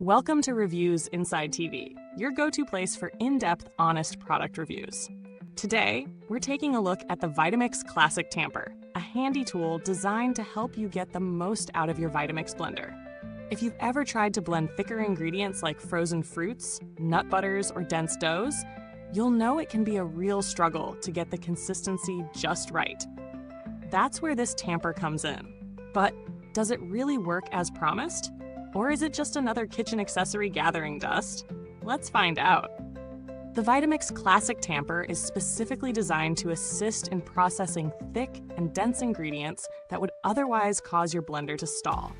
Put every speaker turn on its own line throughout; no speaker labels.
Welcome to Reviewsinsidetv, your go-to place for in-depth, honest product reviews. Today, we're taking a look at the Vitamix Classic Tamper, a handy tool designed to help you get the most out of your Vitamix blender. If you've ever tried to blend thicker ingredients like frozen fruits, nut butters, or dense doughs, you'll know it can be a real struggle to get the consistency just right. That's where this tamper comes in. But does it really work as promised? Or is it just another kitchen accessory gathering dust? Let's find out. The Vitamix Classic Tamper is specifically designed to assist in processing thick and dense ingredients that would otherwise cause your blender to stall.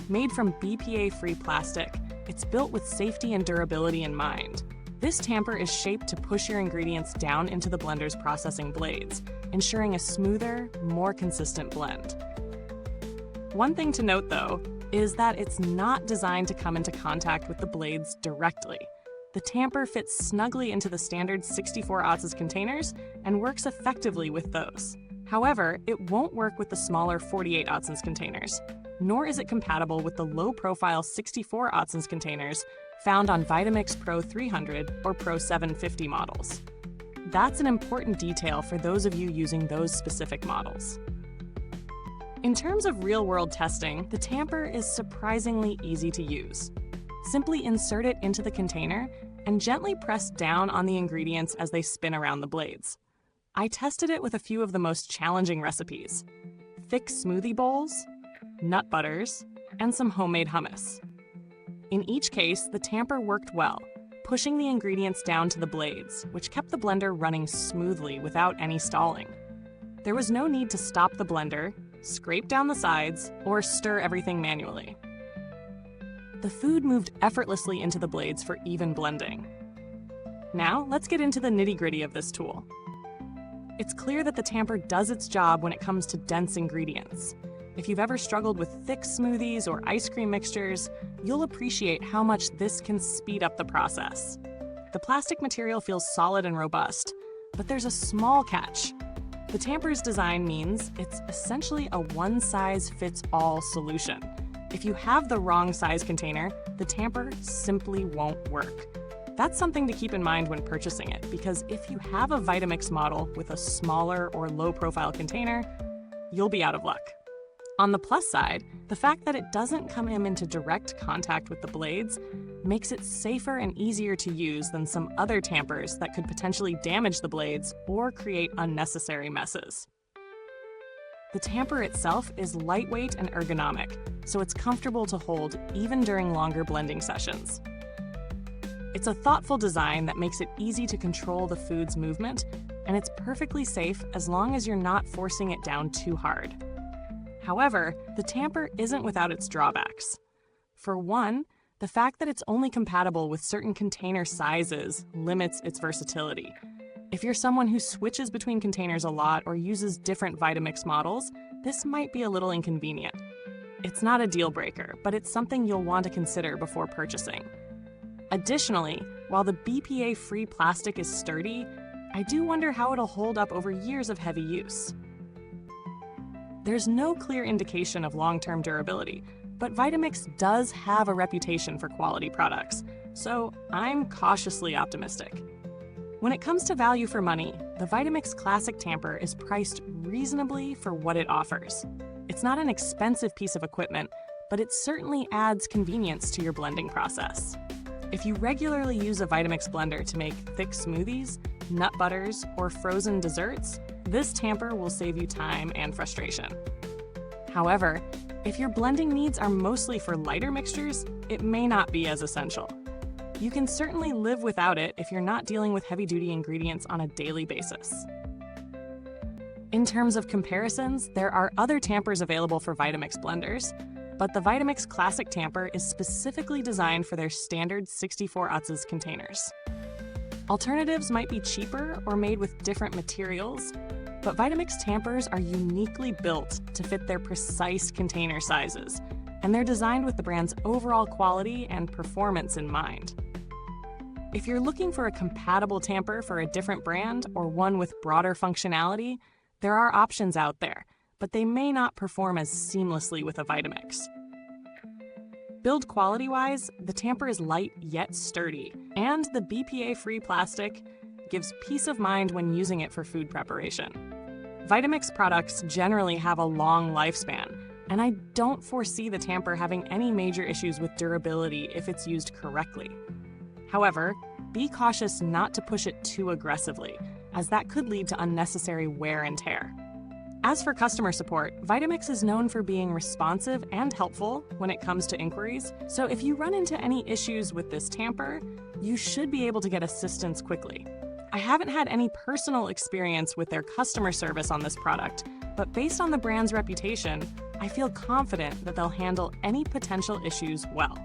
Made from BPA-free plastic, it's built with safety and durability in mind. This tamper is shaped to push your ingredients down into the blender's processing blades, ensuring a smoother, more consistent blend. One thing to note, though, is that it's not designed to come into contact with the blades directly. The tamper fits snugly into the standard 64 ounces containers and works effectively with those. However, it won't work with the smaller 48 ounces containers, nor is it compatible with the low-profile 64 ounces containers found on Vitamix Pro 300 or Pro 750 models. That's an important detail for those of you using those specific models. In terms of real-world testing, the tamper is surprisingly easy to use. Simply insert it into the container and gently press down on the ingredients as they spin around the blades. I tested it with a few of the most challenging recipes: thick smoothie bowls, nut butters, and some homemade hummus. In each case, the tamper worked well, pushing the ingredients down to the blades, which kept the blender running smoothly without any stalling. There was no need to stop the blender, scrape down the sides, or stir everything manually. The food moved effortlessly into the blades for even blending. Now, let's get into the nitty-gritty of this tool. It's clear that the tamper does its job when it comes to dense ingredients. If you've ever struggled with thick smoothies or ice cream mixtures, you'll appreciate how much this can speed up the process. The plastic material feels solid and robust, but there's a small catch. The tamper's design means it's essentially a one-size-fits-all solution. If you have the wrong size container, the tamper simply won't work. That's something to keep in mind when purchasing it, because if you have a Vitamix model with a smaller or low-profile container, you'll be out of luck. On the plus side, the fact that it doesn't come into direct contact with the blades makes it safer and easier to use than some other tampers that could potentially damage the blades or create unnecessary messes. The tamper itself is lightweight and ergonomic, so it's comfortable to hold even during longer blending sessions. It's a thoughtful design that makes it easy to control the food's movement, and it's perfectly safe as long as you're not forcing it down too hard. However, the tamper isn't without its drawbacks. For one, the fact that it's only compatible with certain container sizes limits its versatility. If you're someone who switches between containers a lot or uses different Vitamix models, this might be a little inconvenient. It's not a deal breaker, but it's something you'll want to consider before purchasing. Additionally, while the BPA-free plastic is sturdy, I do wonder how it'll hold up over years of heavy use. There's no clear indication of long-term durability, but Vitamix does have a reputation for quality products, so I'm cautiously optimistic. When it comes to value for money, the Vitamix Classic Tamper is priced reasonably for what it offers. It's not an expensive piece of equipment, but it certainly adds convenience to your blending process. If you regularly use a Vitamix blender to make thick smoothies, nut butters, or frozen desserts, this tamper will save you time and frustration. However, if your blending needs are mostly for lighter mixtures, it may not be as essential. You can certainly live without it if you're not dealing with heavy-duty ingredients on a daily basis. In terms of comparisons, there are other tampers available for Vitamix blenders, but the Vitamix Classic Tamper is specifically designed for their standard 64 ounces containers. Alternatives might be cheaper or made with different materials, but Vitamix tampers are uniquely built to fit their precise container sizes, and they're designed with the brand's overall quality and performance in mind. If you're looking for a compatible tamper for a different brand or one with broader functionality, there are options out there, but they may not perform as seamlessly with a Vitamix. Build quality-wise, the tamper is light yet sturdy, and the BPA-free plastic gives peace of mind when using it for food preparation. Vitamix products generally have a long lifespan, and I don't foresee the tamper having any major issues with durability if it's used correctly. However, be cautious not to push it too aggressively, as that could lead to unnecessary wear and tear. As for customer support, Vitamix is known for being responsive and helpful when it comes to inquiries, so if you run into any issues with this tamper, you should be able to get assistance quickly. I haven't had any personal experience with their customer service on this product, but based on the brand's reputation, I feel confident that they'll handle any potential issues well.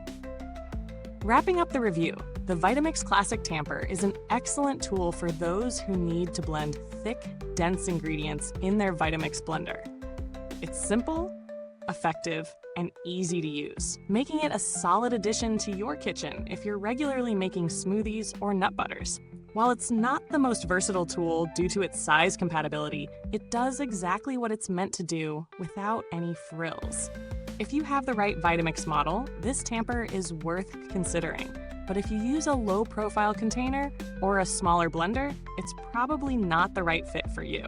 Wrapping up the review, the Vitamix Classic Tamper is an excellent tool for those who need to blend thick, dense ingredients in their Vitamix blender. It's simple, effective, and easy to use, making it a solid addition to your kitchen if you're regularly making smoothies or nut butters. While it's not the most versatile tool due to its size compatibility, it does exactly what it's meant to do without any frills. If you have the right Vitamix model, this tamper is worth considering. But if you use a low-profile container or a smaller blender, it's probably not the right fit for you.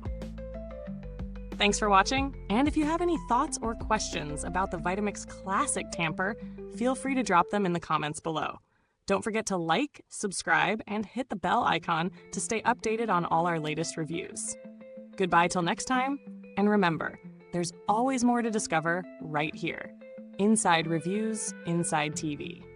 Thanks for watching, and if you have any thoughts or questions about the Vitamix Classic Tamper, feel free to drop them in the comments below. Don't forget to like, subscribe, and hit the bell icon to stay updated on all our latest reviews. Goodbye till next time, and remember, there's always more to discover right here, inside Reviews Inside TV.